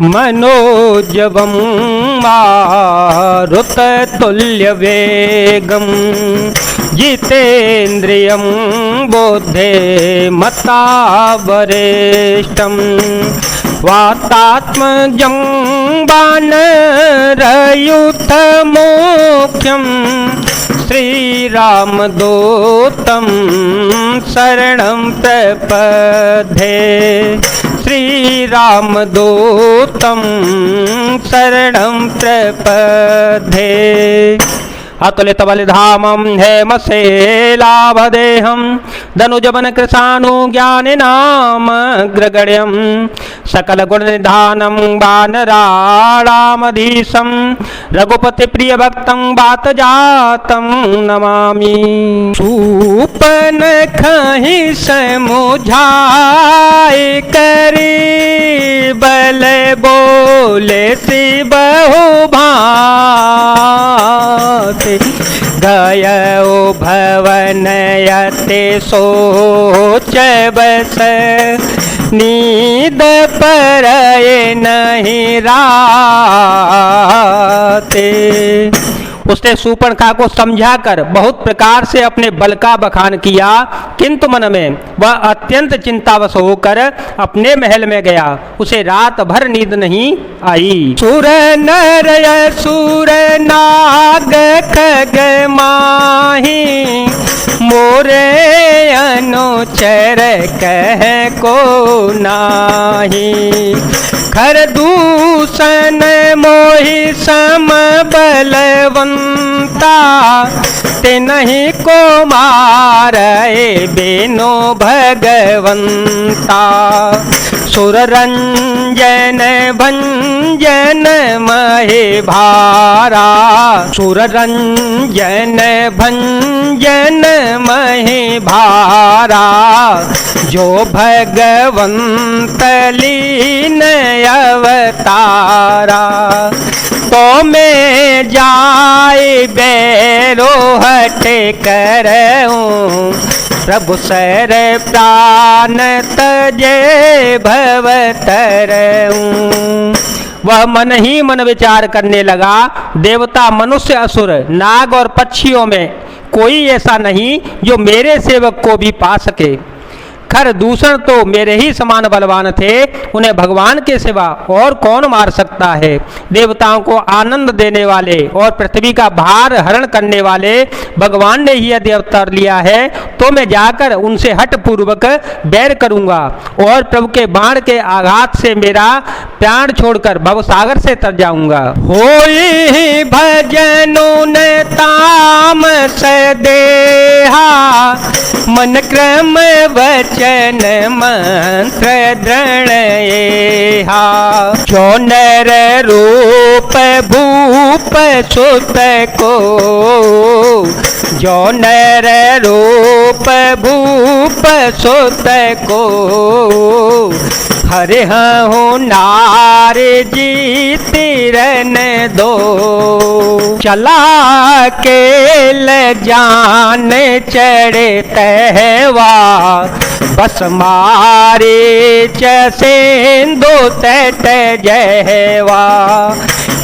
मनोजवं मारुततुल्यवेगं जितेन्द्रियं बोधे मता वरिष्ठं वातात्मजं वानरयूथमुख्यं श्रीरामदूतं शरणं प्रपद्ये श्रीरामदूतं शरणं प्रपद्ये अतुलितबलिधामं हेमशैलाभदेहं धनुजवनकृशानुज्ञानिनामग्रगण्यं सकलगुणनिधानं वानराणामधीशं रघुपतिप्रियभक्तं वातजातं नमामि। सूपनखहि समुझाए करी बल बोले शिबहु भांति गयो भवन यते सोच बस नींद परये नहीं राते। उसने शूर्पणखा को समझाकर बहुत प्रकार से अपने बल का बखान किया, किंतु मन में वह अत्यंत चिंतावश होकर अपने महल में गया। उसे रात भर नींद नहीं आई। सुर नर असुर नाग खग माही मोरे अनुचर कह को नाही खर दूषण मोहि सम बलवंता ते नहीं को मारे बेनो भगवंता। सुररंजन भंजन महे भारा सुररंजन भंजन महे भारा जो भगवंत लीन अवतारा। तो मैं जाए बैरो हटे करऊं प्रभु सर प्राण तजे भवतरऊं। वह मन ही मन विचार करने लगा, देवता मनुष्य असुर नाग और पक्षियों में कोई ऐसा नहीं जो मेरे सेवक को भी पा सके। खर दूषण तो मेरे ही समान बलवान थे, उन्हें भगवान के सिवा और कौन मार सकता है। देवताओं को आनंद देने वाले और पृथ्वी का भार हरण करने वाले भगवान ने ही यदि अवतार लिया है तो मैं जाकर उनसे हठ पूर्वक बैर करूंगा और प्रभु के बाण के आघात से मेरा प्राण छोड़कर भवसागर से तर जाऊंगा। होई भजनों ने तामस देहा मन क्रम वचन मंत्र दृढ़ एहा। जो नर रूप भूप सुत को जो नर रूप भूप सुत को हरे हूँ नारी जी तिरन दो। चला के ल जान चढ़े तहवा बस मारे चेंदो तट जहवा।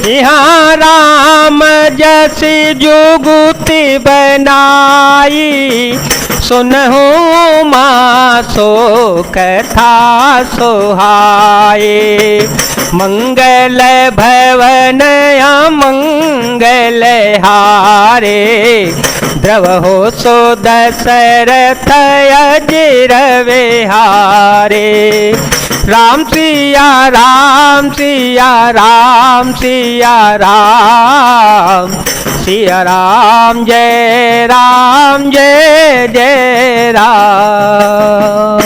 यहाँ राम जैसी जुगुति बनाई सुनहु माँ सो कथा सोहाए। मंगल भवन मंगल हारे द्रव हो सो दशरथ अजिर विहारे। राम सिया राम सिया राम सिया राम सिया राम जय जय राम।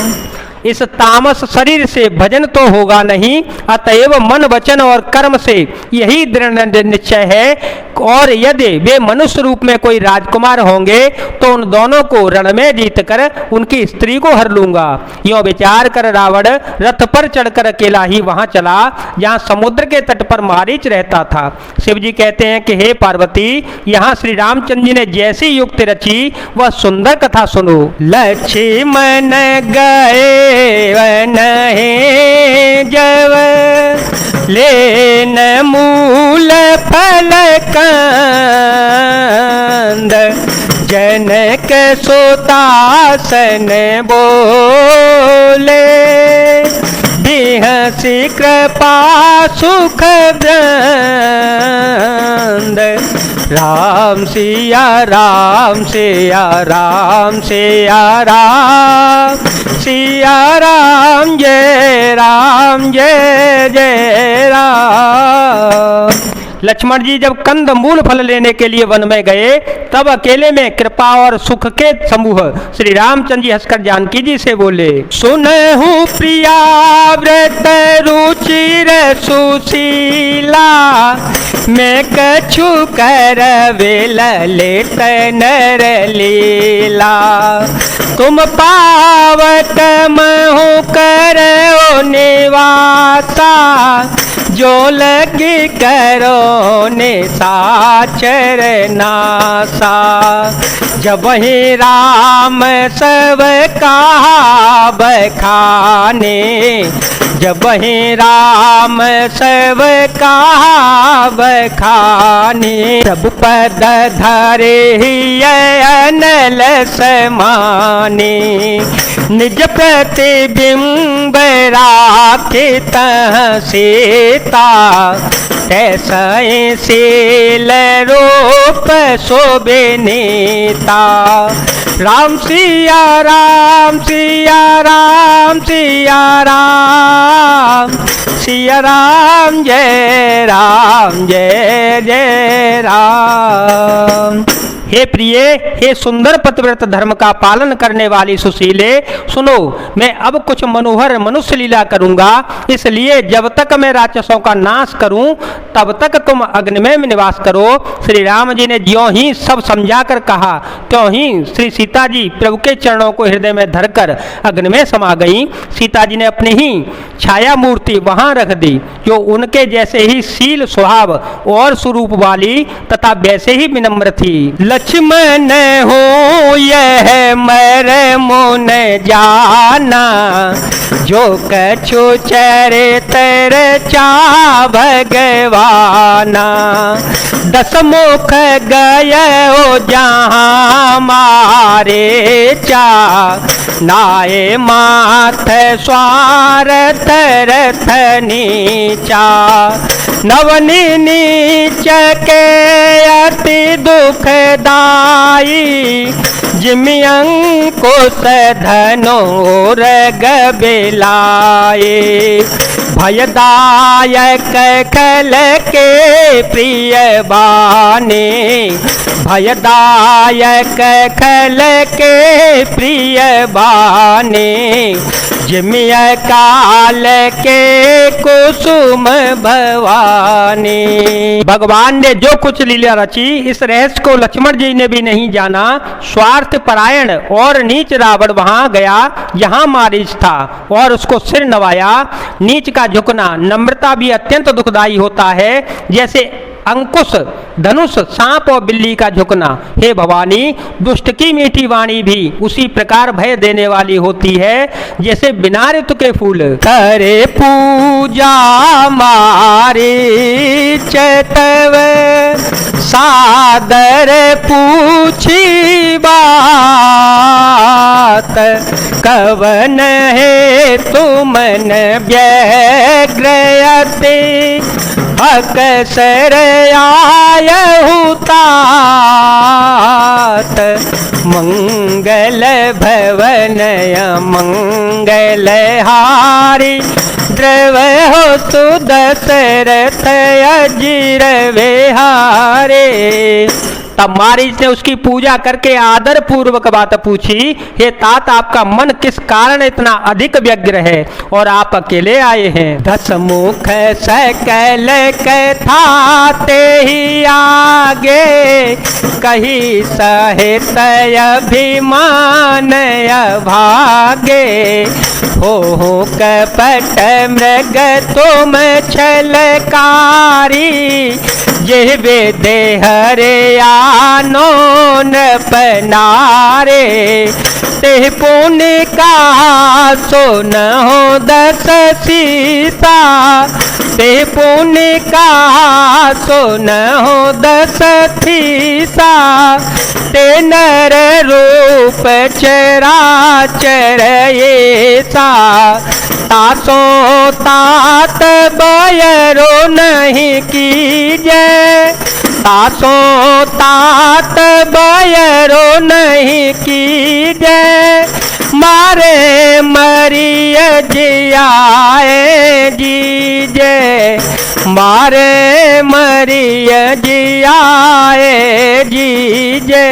इस तामस शरीर से भजन तो होगा नहीं, अतएव मन वचन और कर्म से यही दृढ़ निश्चय है। और यदि वे मनुष्य रूप में कोई राजकुमार होंगे तो उन दोनों को रण में जीतकर उनकी स्त्री को हर लूंगा। यों विचार कर रावण रथ पर चढ़कर अकेला ही वहां चला जहां समुद्र के तट पर मारीच रहता था। शिव जी कहते हैं कि हे पार्वती, यहाँ श्री रामचंद्र जी ने जैसी युक्ति रची वह सुंदर कथा सुनो। लक्ष्मण गए वन जब लेन मूल फल कंद, जनक सुतासन बोले, बिहसी कृपा सुख वृंद। राम सिया राम सिया राम सिया राम, सिया राम जय जय राम। लक्ष्मण जी जब कंद मूल फल लेने के लिए वन में गए, तब अकेले में कृपा और सुख के समूह श्री रामचंद्र जी हंसकर जानकी जी से बोले, सुनहु प्रिया व्रत रुचिर सुशीला, मैं कछु करवे ललित नर लीला। तुम पावत महु करो निवासा, जो लगी करो निशाचर नासा। जब ही राम सब कहा बखाने, जब ही राम सब कहा बखाने, सब पद धरे अनल समाने। निज प्रतिबिंब राखित सीता, तैसै शील रूप शोभिनीता। राम सिया राम सिया राम सिया राम, सिया राम जय जय राम। हे प्रिय, हे सुंदर पतिव्रत धर्म का पालन करने वाली सुशीले, सुनो, मैं अब कुछ मनोहर मनुष्य लीला करूंगा। इसलिए जब तक मैं राक्षसों का नाश करूं, तब तक तुम अग्निमय में निवास करो। श्री राम जी ने ज्यों ही सब समझाकर कहा, त्यों ही श्री सीता जी प्रभु के चरणों को हृदय में धरकर अग्निमय समा गई। सीता जी ने अपनी ही छाया मूर्ति वहां रख दी, जो उनके जैसे ही शील स्वभाव और स्वरूप वाली तथा वैसे ही विनम्र थी। लक्ष्मण हो यह मर मुन जाना, जो कछु चरित्र चा भगवाना। दस मुख गयो जहाँ मारे चा, नाये माथ स्वार्थ रथ नीचा। नवनी नीच के अति दुखदाई, जिमि अंकुश धनुर गबिलाए। भयदायक खल के प्रिय बाने, भयदायक खल के प्रिय बाने। जिमिय काल के कुसुम भवानी। भगवान ने जो कुछ लीला रची, इस रहस्य को लक्ष्मण जी ने भी नहीं जाना। स्वार्थ परायण और नीच रावण वहां गया जहां मारीच था और उसको सिर नवाया। नीच का झुकना, नम्रता भी अत्यंत दुखदायी होता है, जैसे अंकुश धनुष सांप और बिल्ली का झुकना। हे भवानी, दुष्ट की मीठी वाणी भी उसी प्रकार भय देने वाली होती है, जैसे बिना ऋतु के फूल। करे पूजा मारी चतव, सादर पूछी बात। कवन है तुमन व्यग्रयते, अकसर आयहु तात। मंगल भवन मंगल हारी, द्रव हो सुदशरथ अजिर विहारे। तब मारीच ने उसकी पूजा करके आदर पूर्वक बात पूछी, हे तात, आपका मन किस कारण इतना अधिक व्यग्र है और आप अकेले आए हैं? दस मुख सकल कथा ते ही आगे, कही सहित अभिमान भागे। हो कपट मृग तुम छलकारी, जिह्वे देहरे आनो न पनारे। ते पुण्य का सो न हो दस सीता, ते पुण्य का सो न हो दस फीसा, ते नर रूप चराचर ऐसा, तासो तात बयरो नहीं कीजे, तासो तात बयरो नहीं कीजे, मारे मरिय जियाए जीजे, मारे मरिय जियाए जीजे।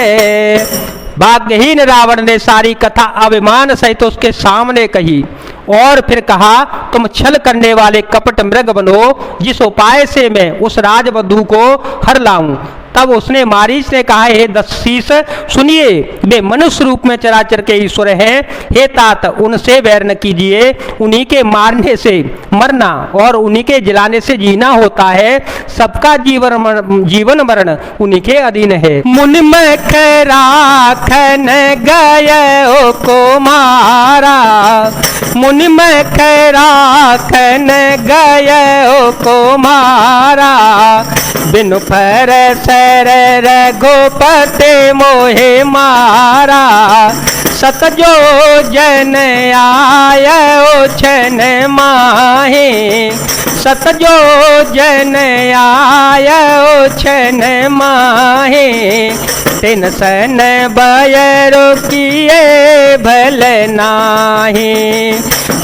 भाग्यहीन रावण ने सारी कथा अभिमान सहित उसके सामने कही और फिर कहा, तुम छल करने वाले कपट मृग बनो, जिस उपाय से मैं उस राजवधू को हर लाऊं। तब उसने मारीच ने कहा, हे दशशीष सुनिए, वे मनुष्य रूप में चराचर के ईश्वर हैं। हे तात, उनसे वैर न कीजिए, उन्हीं के मारने से मरना और उन्हीं के जलाने से जीना होता है। सबका जीवन मरण उन्हीं के अधीन है। मुनि मख राखन गए को मारा, मुनि मख राखन गए को मारा, बिनु फर सर रघुपति मोहे मारा, सतजो जन आयो छन माहे, सतजो जन आयो छन माहे, तिन सन बयरो किए भल नाहे,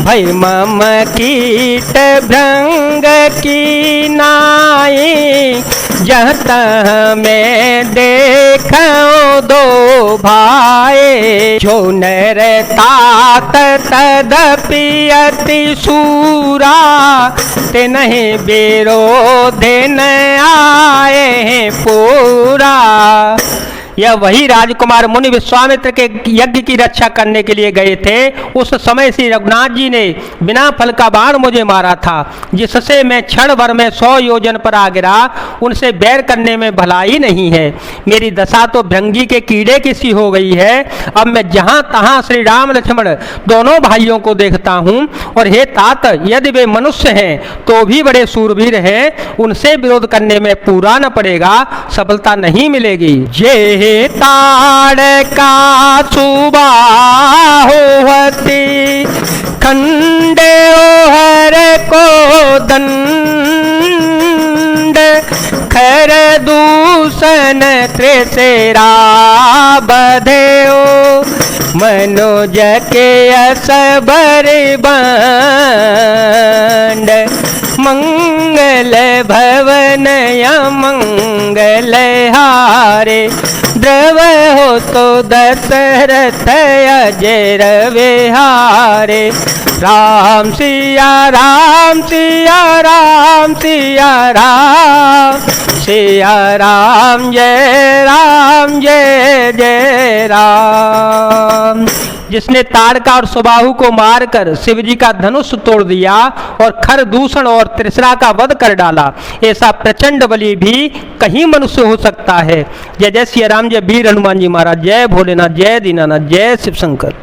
भई मम कीट भृंग की नाई, जह तह में देखो दो भाई, जो नर तात तदपि अति सूरा, ते नहीं विरोध न आए पूरा। यह वही राजकुमार मुनि विश्वामित्र के यज्ञ की रक्षा करने के लिए गए थे। उस समय श्री रघुनाथ जी ने बिना फल का बाण मुझे मारा था, जिससे मैं क्षण भर में 100 योजन पर आ गिरा। उनसे बैर करने में भलाई नहीं है। मेरी दशा तो भृंगी के कीड़े की सी हो गई है। अब मैं जहाँ तहाँ श्री राम लक्ष्मण दोनों भाइयों को देखता हूँ। और हे तात, यदि वे मनुष्य हैं तो भी बड़े शूरवीर हैं, उनसे विरोध करने में पूरा न पड़ेगा, सफलता नहीं मिलेगी। जय ताड़ का सुबा होती, खंडे हर को दंड, खर दूषण त्रिसेरा बधेओ, मनोज के असबर बंड, मंगल भवन मंगल हारे, द्रव हो तो दशरथ अजर विहारे। राम सिया राम सिया राम सिया राम, सिया राम जय जय राम। जिसने ताड़का और सुबाहु को मारकर शिवजी का धनुष तोड़ दिया और खर दूषण और त्रिसरा का वध कर डाला, ऐसा प्रचंड बलि भी कहीं मनुष्य हो सकता है। जय जय श्री राम, जय वीर हनुमान जी महाराज, जय भोलेनाथ, जय दीनानाथ, जय शिव शंकर।